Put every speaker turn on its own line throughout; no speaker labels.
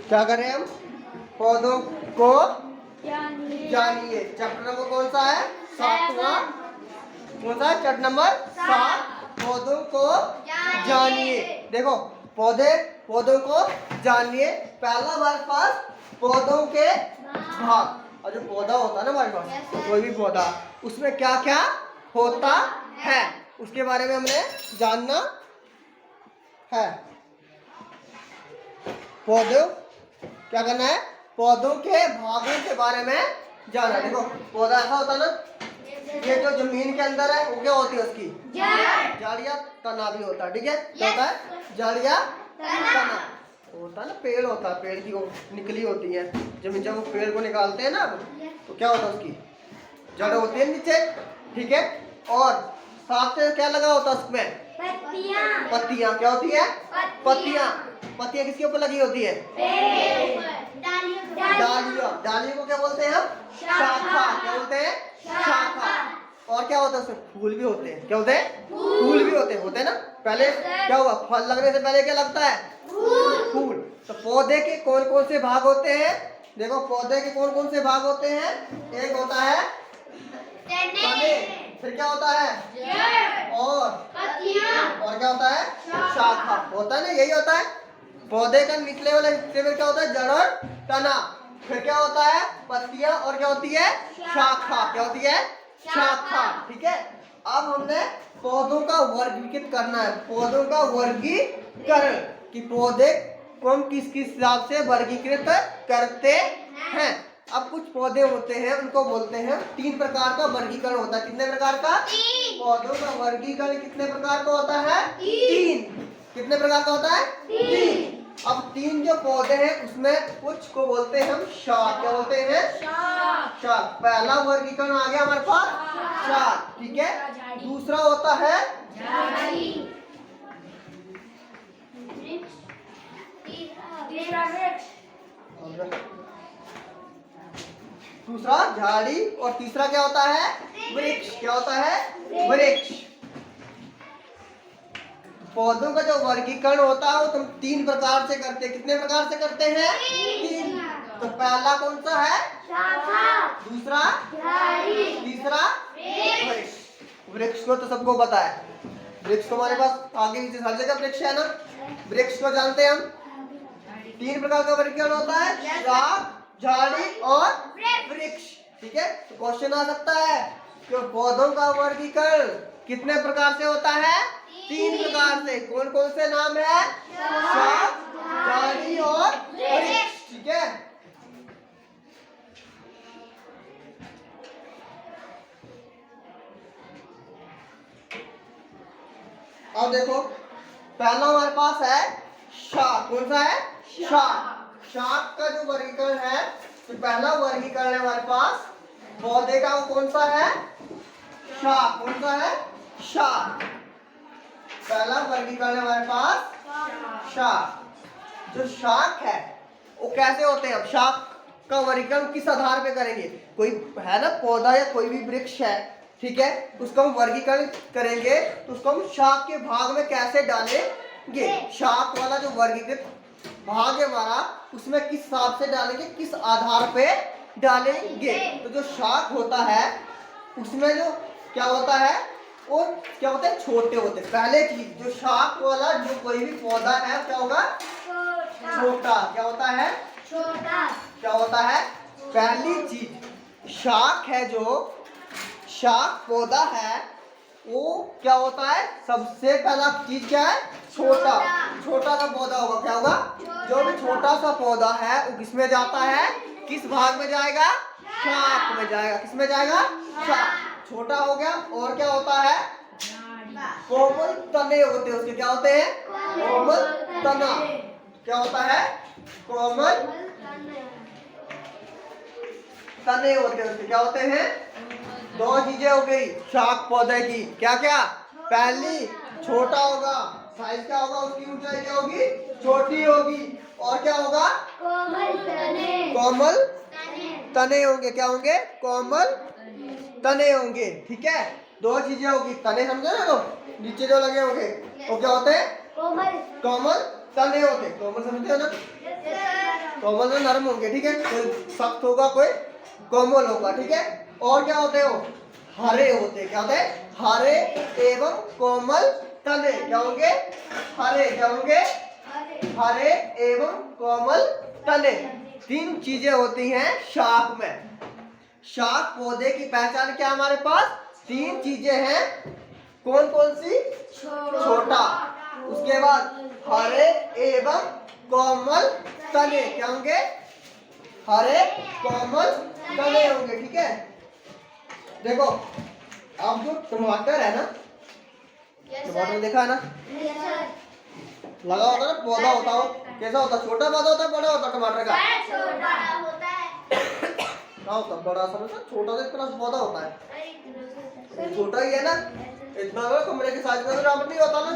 क्या करें हम? पौधों को जानिए। चैप्टर नंबर कौन सा है? 7वां। कौन सा है? चैप्टर नंबर 7, पौधों को जानिए। देखो, पौधों को जानिए। पहला हमारे पास पौधों के भाग। और जो पौधा होता है ना हमारे पास, कोई भी पौधा, उसमें क्या क्या होता है उसके बारे में हमने जानना है। पौधों क्या करना है? पौधों के भागों के बारे में जानना। देखो, पौधा ऐसा होता है ना, ये जो जमीन के अंदर है वो क्या होती है? उसकी जड़ या तना भी होता है। ठीक है, क्या होता है? जड़ या तना होता है ना। पेड़ होता है, पेड़ की वो निकली होती है जमीन। जब वो पेड़ को निकालते हैं ना, तो क्या होता है? उसकी जड़ होती है नीचे। ठीक है, और साथ से क्या लगा होता है उसमें? पत्तियां। क्या होती है? पत्तियां। पत्तियां किसके ऊपर लगी होती है? डालियां। डालियों को क्या बोलते हैं हम? शाखा। क्या बोलते हैं? शाखा। और क्या होता है? उसमें फूल भी होते हैं। क्या होते हैं? फूल भी होते हैं ना। पहले क्या हुआ? फल लगने से पहले क्या लगता है? फूल। तो पौधे के कौन कौन से भाग होते हैं? देखो, पौधे के कौन कौन से भाग होते हैं? एक होता है तने, फिर क्या होता है? और क्या होता है? शाखा। होता है ना, यही होता है। पौधे का निकले वाले हिस्से में क्या होता है? जड़ और तना। फिर क्या होता है? पत्तियां। और क्या होती है? शाखा। क्या होती है? शाखा। ठीक है, अब हमने पौधों का वर्गीकृत करना है। पौधों का वर्गीकरण कि पौधे को हम किस किस हिसाब से वर्गीकृत करते हैं। अब कुछ पौधे होते हैं, उनको बोलते हैं 3 प्रकार का वर्गीकरण होता है। कितने प्रकार का? पौधों का वर्गीकरण कितने प्रकार का होता है? 3। कितने प्रकार का होता है? 3। अब 3 जो पौधे हैं उसमें कुछ को बोलते हैं हम शाख। क्या बोलते हैं? शाख। पहला वर्गीकरण आ गया हमारे पास, शाख। ठीक है, दूसरा होता है दूसरा झाड़ी, और तीसरा क्या होता है? वृक्ष। क्या होता है? वृक्ष। पौधों का जो वर्गीकरण होता है वो तुम 3 प्रकार से करते हैं। कितने प्रकार से करते हैं? 3। तो पहला कौन सा है? दूसरा तीसरा वृक्ष। वृक्ष को तो सबको पता है। वृक्ष तो हमारे पास आगे पीछे हर जगह वृक्ष है ना। वृक्ष को जानते हैं हम। 3 प्रकार का वर्गीकरण होता है, शाख, झाड़ी और वृक्ष। ठीक है, तो क्वेश्चन आ सकता है कि पौधों का वर्गीकरण कितने प्रकार से होता है? 3 प्रकार से। कौन कौन से नाम है? शाख, झाड़ी और वृक्ष। ठीक है, अब देखो, पहला हमारे पास है शाख। कौन सा है? शाख। शाख का जो वर्गीकरण है, तो पहला वर्गीकरण है हमारे पास पौधे का, वो कौन सा है? शाख। कौन सा है? शाख। पहला वर्गीकरण है हमारे पास शाख। जो शाख है वो कैसे होते हैं? अब शाख का वर्गीकरण किस आधार पे करेंगे? कोई है ना पौधा या कोई भी वृक्ष है, ठीक है, उसका हम वर्गीकरण करेंगे तो उसको हम शाख के भाग में कैसे डालेंगे? शाख वाला जो वर्गीकृत भाग है हमारा, उसमें किस हिसाब से डालेंगे, किस आधार पे डालेंगे? तो जो शाख होता है उसमें जो क्या होता है, वो क्या होता है? छोटे होते हैं। पहले चीज, जो शाख वाला जो कोई भी पौधा है क्या होगा? छोटा। क्या होता है? छोटा। क्या होता है? पहली चीज, शाख है, जो शाख पौधा है वो क्या होता है? सबसे पहला चीज क्या है? छोटा। छोटा सा पौधा होगा। क्या होगा? जो भी छोटा सा पौधा है वो किसमें जाता है? किस भाग में जाएगा? शाख में जाएगा। किस में जाएगा? शाख। छोटा हो गया। और क्या होता है? कोमल तने होते हैं उसके। क्या होते हैं? कोमल तना। क्या होता है? कोमल तने होते हैं उसके। क्या होते हैं? 2 चीजें हो गई शाख पौधे की। क्या क्या? पहली, छोटा होगा, साइज क्या होगा उसकी? ऊंचाई क्या होगी? छोटी होगी। और क्या होगा? कोमल तने होंगे। क्या होंगे? कोमल तने होंगे। ठीक है, 2 चीजें होगी। तने समझे ना? तो नीचे जो लगे होंगे वो क्या होते हैं? कोमल तने होते। कोमल समझते हो ना? कोमल में नरम होंगे, ठीक है, कोई सख्त होगा कोई कोमल होगा, ठीक है। और क्या होते हो? हरे होते। क्या होते हैं? हरे एवं कोमल तने। क्या होंगे? हरे। क्या होंगे? हरे एवं कोमल तने। तीन चीजें होती हैं शाक में। शाक पौधे की पहचान क्या हमारे पास? तीन चीजें हैं। कौन कौन सी? छोटा, उसके बाद हरे एवं कोमल तने। क्या होंगे? हरे कोमल तने होंगे, ठीक है। देखो अब जो टमाटर है ना, टमाटर देखा है ना, लगा होता है ना, पौधा होता हो, कैसा होता है? छोटा पौधा होता है, बड़ा होता है टमाटर का?
छोटा होता है।
क्या होता है? बड़ा सा छोटा सा इतना पौधा होता है, छोटा ही है ना, इतना बड़ा कमरे के साइज में टमाटर नहीं होता ना,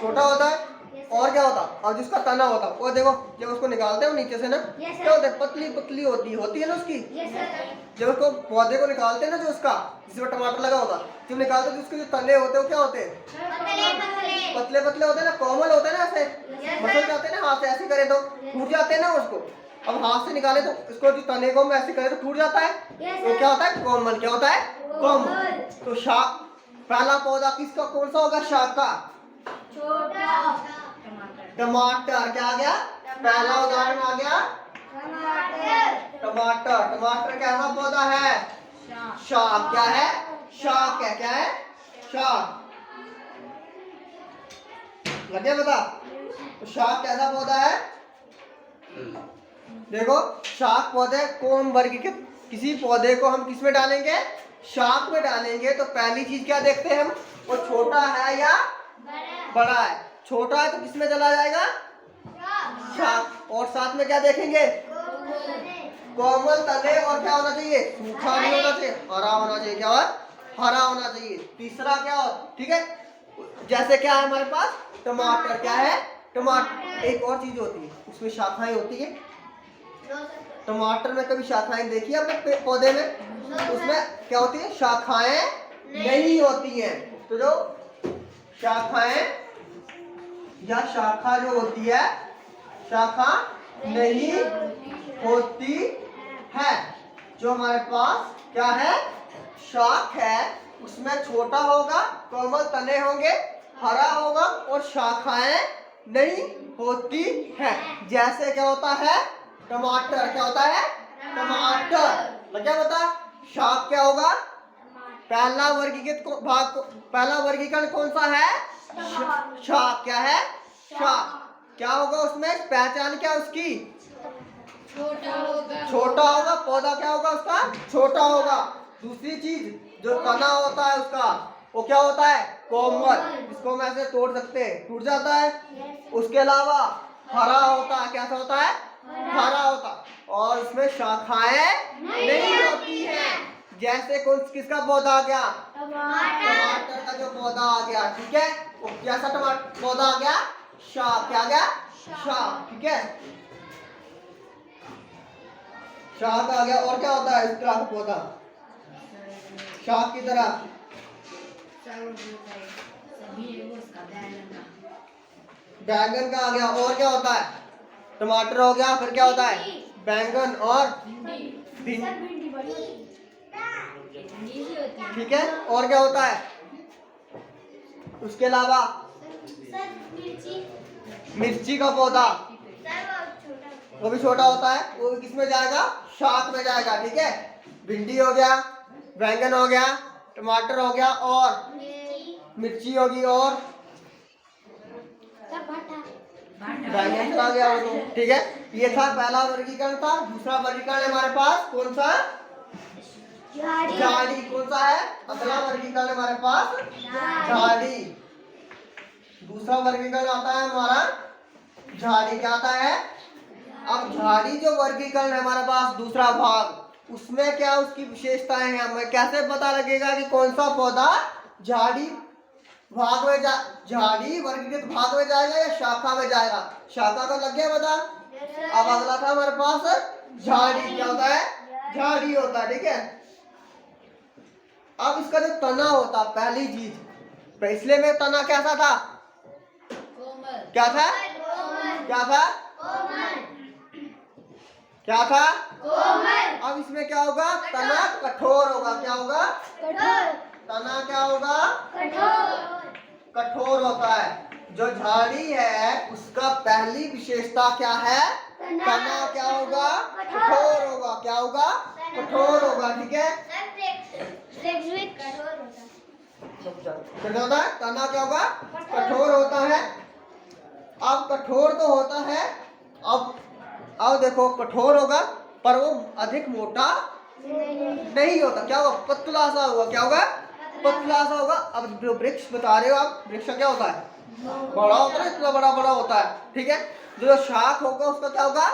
छोटा होता है। और क्या होता? और जिसका तना होता है वो देखो, जब उसको निकालते हो नीचे से ना, क्या होता है? पतली पतली होती है ना उसकी। जब उसको पौधे को निकालते हैं ना, जो उसका जिसमें टमाटर लगा होता, जब निकालते तो उसके जो तने होते हैं वो क्या होते हैं? पतले पतले होते हैं ना, कोमल होते हैं ना, ऐसे मसल जाते हैं ना, हाथ से ऐसे करे तो टूट जाते हैं ना उसको। अब हाथ से निकाले तो इसको जो तने को हम ऐसे करें तो टूट जाता है, तो क्या होता है? कोमल। क्या होता है? कोमल। तो शाक, पहला पौधा किसका कौन सा होगा? शाक का
छोटा
टमाटर। क्या आ गया? पहला उदाहरण आ गया टमाटर। टमाटर कैसा पौधा है? शाक। क्या है? शाक है। क्या है? शाक। लगे पता? तो शाक कैसा पौधा है? देखो, शाक पौधे को हम वर्गीकृत, किसी पौधे को हम किस में डालेंगे? शाक में डालेंगे तो पहली चीज क्या देखते हैं हम? वो छोटा है या बड़ा है? छोटा है तो किस में चला जाएगा? शाक। और साथ में क्या देखेंगे? कोमल तने। और क्या होना चाहिए? सूखा नहीं होना चाहिए, हरा होना चाहिए। क्या और? हरा होना चाहिए। तीसरा क्या हो? ठीक है, जैसे क्या है हमारे पास? टमाटर। क्या है? टमाटर। एक और चीज होती है, उसमें शाखाएं होती है। टमाटर में कभी शाखाएं देखी है आपने पौधे में? उसमें क्या होती है? शाखाएं नहीं होती हैं। तो जो शाखाएं या शाखा जो होती है, शाखा नहीं होती है। जो हमारे पास क्या है? शाख है, उसमें छोटा होगा, कोमल तने होंगे, हरा होगा और शाखाएं नहीं होती है। जैसे क्या होता है? टमाटर। क्या होता है? टमाटर। लग गया बता? शाक क्या होगा? पहला वर्गीकृत भाग, पहला वर्गीकरण कौन सा है? शाक। क्या है? शाक। क्या होगा उसमें? पहचान क्या उसकी? छोटा होगा। पौधा क्या होगा उसका? छोटा होगा। दूसरी चीज, जो तना होता है उसका, वो क्या होता है? कोमल। इसको हम ऐसे तोड़ सकते हैं, टूट जाता है। उसके अलावा हरा होता है। कैसा होता है? हरा होता। और इसमें शाखाएं नहीं होती हैं। जैसे कौन किसका पौधा आ गया? टमाटर का जो पौधा आ गया, ठीक है, वो कैसा टमाटर पौधा आ गया? शाक। क्या आ गया? शाक। ठीक है, शाक आ गया। और क्या होता है इस तरह का पौधा शाक की तरह? बैंगन का आ गया। और क्या होता है? टमाटर हो गया, फिर क्या होता है? बैंगन और भिंडी। ठीक है, और क्या होता है उसके अलावा? मिर्ची का पौधा, वो भी छोटा होता है, वो भी किस में जाएगा? शाक में जाएगा। ठीक है, भिंडी हो गया, बैंगन हो गया, टमाटर हो गया और मिर्ची होगी और बैंगन चला गया वो तो। ठीक है, ये था पहला वर्गीकरण था। दूसरा वर्गीकरण हमारे पास कौन सा? झाड़ी। कौन सा है? अगला वर्गीकरण हमारे पास झाड़ी। दूसरा वर्गीकरण आता है हमारा झाड़ी। क्या आता है? अब झाड़ी जो वर्गीकरण है हमारे पास दूसरा भाग, उसमें क्या उसकी विशेषताएं हैं? हमें कैसे पता लगेगा कि कौन सा पौधा झाड़ी भाग में झाड़ी वर्गीकृत भाग में जाएगा या शाखा में जाएगा? शाखा का लग गया पता? अब अगला था हमारे पास झाड़ी। क्या होता है? झाड़ी होता है। ठीक है, अब इसका जो तना होता, पहली चीज, पिछले में तना कैसा था? क्या था? क्या था?
कोमल।
क्या था?
कोमल।
अब इसमें क्या होगा? तना कठोर होगा। क्या होगा?
कठोर।
तना क्या होगा?
कठोर।
कठोर होता है। जो झाड़ी है उसका पहली विशेषता क्या है? तना क्या होगा? कठोर होगा। क्या होगा? कठोर होगा। ठीक है,
कठोर होता है।
क्या होता है? तना क्या होगा? कठोर होता है। अब कठोर तो होता है, अब देखो कठोर होगा पर वो अधिक मोटा नहीं होता। क्या होगा? पतला सा होगा। क्या होगा? पतला सा होगा। अब जो वृक्ष बता रहे हो आप, वृक्ष का क्या होता है? बड़ा होता है, इतना बड़ा बड़ा होता है। ठीक है, जो शाख होगा उसका क्या होगा?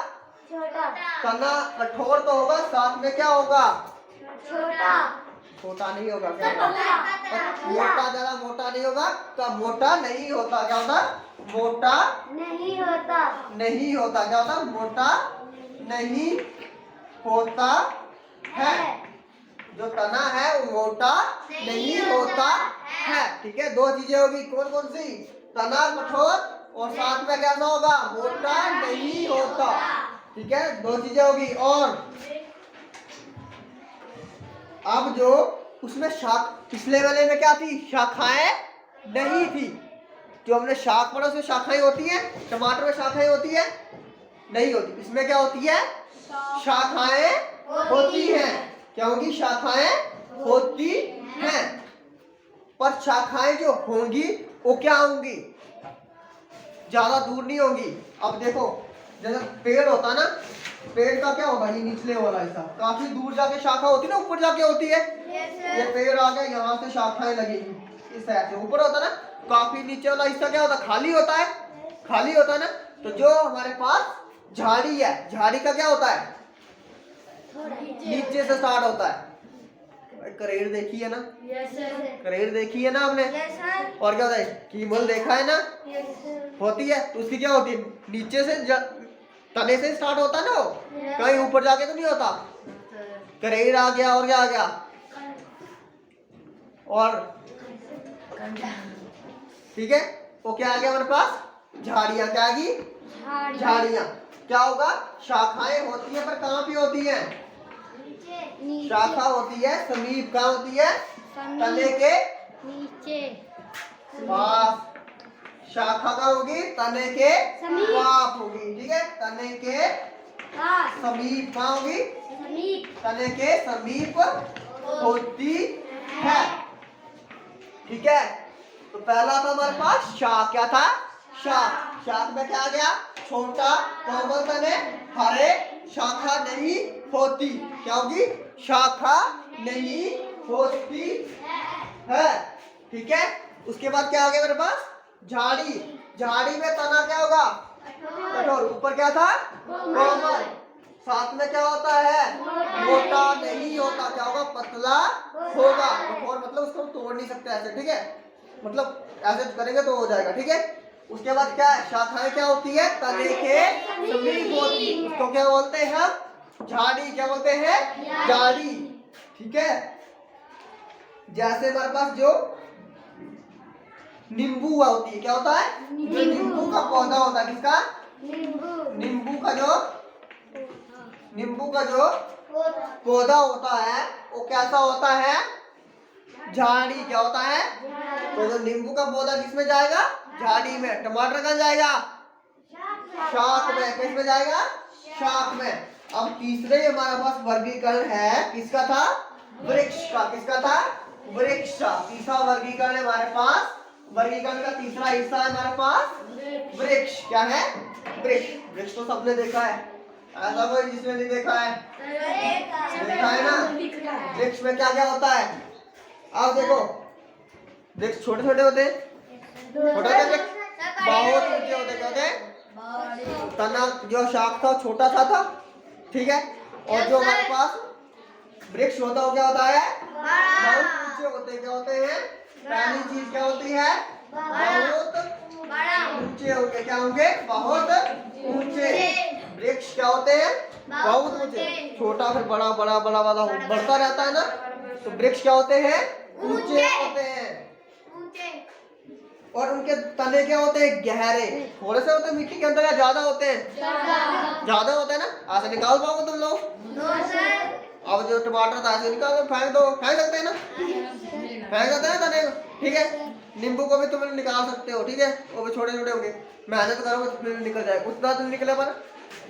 छोटा।
तना कठोर तो होगा, साथ में क्या होगा?
छोटा।
छोटा नहीं होगा। क्या होगा?
पतला।
मोटा, ज्यादा मोटा नहीं होगा। तो मोटा नहीं होता। क्या होता? मोटा
नहीं होता।
नहीं होता। क्या होता? मोटा नहीं होता है। जो तना है वो मोटा नहीं होता है। ठीक है, दो चीजें होगी। कौन कौन सी? तना कठोर और साथ में कैसा होगा? मोटा नहीं होता। ठीक है, दो चीजें होगी। और अब जो उसमें शाख, पिछले वाले में क्या थी? शाखाएं नहीं थी। जो हमने शाख पढ़ा उसमें शाखाएं होती हैं। टमाटर में शाखाएं होती है? नहीं होती। इसमें क्या होती है? शाखाएं होती हैं। क्या होगी? शाखाएं होती हैं। पर शाखाएं जो होंगी वो क्या होंगी? ज्यादा दूर नहीं होंगी। अब देखो, जैसे पेड़ होता ना, पेड़ का क्या होगा? ये निचले वाला हिस्सा काफी दूर जाके शाखा होती है ना, ऊपर जाके होती है। ये पेड़ आ गया, यहाँ से शाखाएं लगेगी इस साइड से। ऊपर होता ना, काफी नीचे वाला हिस्सा क्या होता? खाली होता है। खाली होता है ना। तो जो हमारे पास झाड़ी है, झाड़ी का क्या होता है? नीचे से स्टार्ट होता है। करेड़ देखी है ना? करेड़ देखी है ना आपने? और क्या होता है? कीमल देखा है ना? होती है। तो उसकी क्या होती है? नीचे से तने से स्टार्ट होता है ना, कहीं ऊपर जाके तो नहीं होता। करेड़ आ गया, और क्या आ गया? और ठीक है, वो क्या आ गया हमारे पास? झाड़ियां। क्या आ गई? झाड़ियां। क्या होगा? शाखाएं होती है, पर कहाँ पे होती है? शाखा होती है समीप। कहाँ होती है? तने के
नीचे।
पास। शाखा का होगी तने के पास होगी। ठीक है, तने के समीप। कहाँ होगी? तने के समीप होती है। ठीक है, तो पहला था हमारे पास शाख। क्या था? शाख। शाख में क्या आ गया? छोटा कोमल तने, हरे, शाखा नहीं होती। क्या होगी? शाखा नहीं होती है। ठीक है, उसके बाद क्या आ गया मेरे पास? झाड़ी। झाड़ी में तना क्या होगा? कठोर। ऊपर क्या था? कोमल। साथ में क्या होता है? मोटा नहीं होता। क्या होगा? पतला होगा। कठोर मतलब उसको तोड़ नहीं सकते ऐसे। ठीक है, मतलब ऐसे करेंगे तो हो जाएगा। ठीक है, उसके बाद क्या है? शाखाएं क्या होती है? तने के समीप होती। उसको क्या बोलते हैं हम? झाड़ी। क्या बोलते हैं? झाड़ी। ठीक है, जैसे हमारे पास जो नींबू होती है, क्या होता है? जो नींबू का पौधा होता है, किसका? नींबू का जो पौधा होता है वो कैसा होता है? झाड़ी। क्या होता है? तो जो नींबू का पौधा किसमें जाएगा? झाड़ी में। टमाटर कहाँ जाएगा? शाख में। किसमें जाएगा? शाख में। अब तीसरे हमारे पास वर्गीकरण है, किसका था? वृक्ष का। किसका था? वृक्ष का। तीसरा वर्गीकरण हमारे पास, वर्गीकरण का तीसरा हिस्सा है हमारे पास वृक्ष। क्या है? वृक्ष। वृक्ष तो सबने देखा है, ऐसा कोई जिसने नहीं देखा है? देखा है ना? वृक्ष में क्या क्या होता है? आप देखो, वृक्ष छोटे छोटे होते हैं। छोटे वृक्ष बहुत ऊंचे होते। क्या होते? तना जो शाख था छोटा सा था। ठीक है, और जो हमारे पास वृक्ष होता है क्या होता है? बहुत ऊंचे होते हैं। क्या होते हैं? पहली चीज क्या होती है? बहुत ऊंचे होंगे। क्या होंगे? बहुत ऊंचे। वृक्ष क्या होते हैं? बहुत ऊंचे। छोटा फिर बड़ा बड़ा बड़ा वाला बढ़ता रहता है ना, तो वृक्ष क्या होते हैं? ऊंचे होते हैं। और उनके तने क्या होते हैं? गहरे। थोड़े से होते हैं मिट्टी के अंदर या ज्यादा होते हैं? ज्यादा होते हैं ना। ऐसे निकाल पाओगे तुम लोग? अब जो टमाटर था ऐसे निकाल दो, फेंक दो, फेंक सकते हैं ना? फेंक सकते हैं तने को, ठीक है। नींबू को भी तुम निकाल सकते हो, ठीक है, वो भी छोटे छोटे होंगे। मेहनत करोगे तो फिर निकल जाएगा, उतना तो निकले पर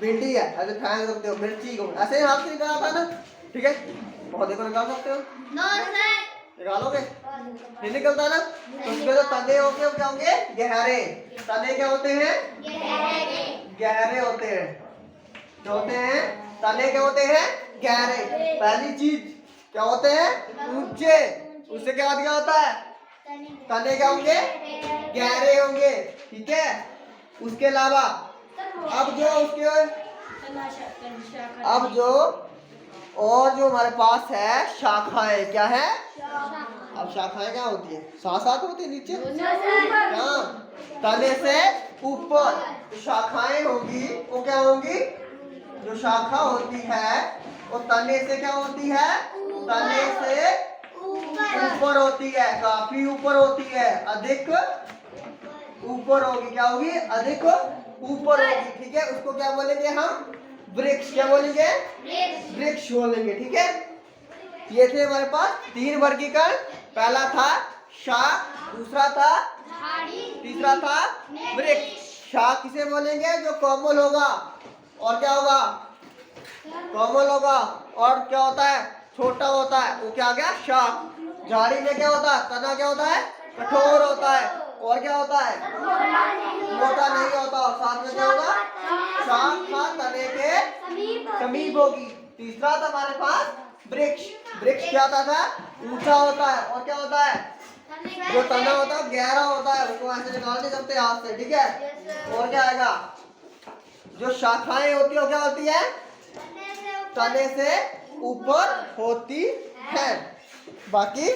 भिंडी है ऐसे फेंक सकते हो, मिर्ची को ऐसे हाथ से निकाला था ना, ठीक है। पौधे को निकाल सकते हो, निकालोगे नहीं निकलता ना। तो उसके जो तने होंगे वो क्या होंगे? गहरे। तने क्या होते हैं? गहरे होते हैं। क्या होते हैं? तने क्या होते हैं? गहरे। पहली चीज क्या होते हैं? ऊंचे। उससे क्या क्या होता है? तने क्या होंगे? गहरे होंगे, ठीक है। उसके अलावा अब जो और जो हमारे पास है शाखाएं, क्या है? अब शाखाएं क्या होती है? साथ साथ होती है नीचे, हाँ, तने से ऊपर जो शाखाएं होगी वो क्या होंगी? जो शाखा होती है वो तने से क्या होती है? तने से ऊपर होती है, काफी ऊपर होती है, अधिक ऊपर होगी। क्या होगी? अधिक ऊपर होगी, ठीक है। उसको क्या बोलेंगे हम? वृक्ष। क्या बोलेंगे? वृक्ष बोलेंगे, ठीक है। ये थे हमारे पास 3 वर्गीकरण। पहला था शाख, दूसरा था, तीसरा था वृक्ष। शाख किसे बोलेंगे? जो कोमल होगा, और क्या होगा? कोमल होगा, और क्या होता है? छोटा होता है, वो क्या आ गया? शाख। झाड़ी में क्या होता है? तना क्या होता है? कठोर होता है, और क्या होता है? मोटा नहीं होता। और साथ में क्या होगा? शाखा तने के समीप होगी। तीसरा था हमारे पास वृक्ष। वृक्ष क्या होता था? ऊंचा होता है, और क्या होता है? जो तना होता है गहरा होता है, उसको ऐसे निकाल नहीं सकते हाथ से, ठीक है। और क्या आएगा? जो शाखाएं होती है वो क्या होती है? तने से ऊपर होती है। बाकी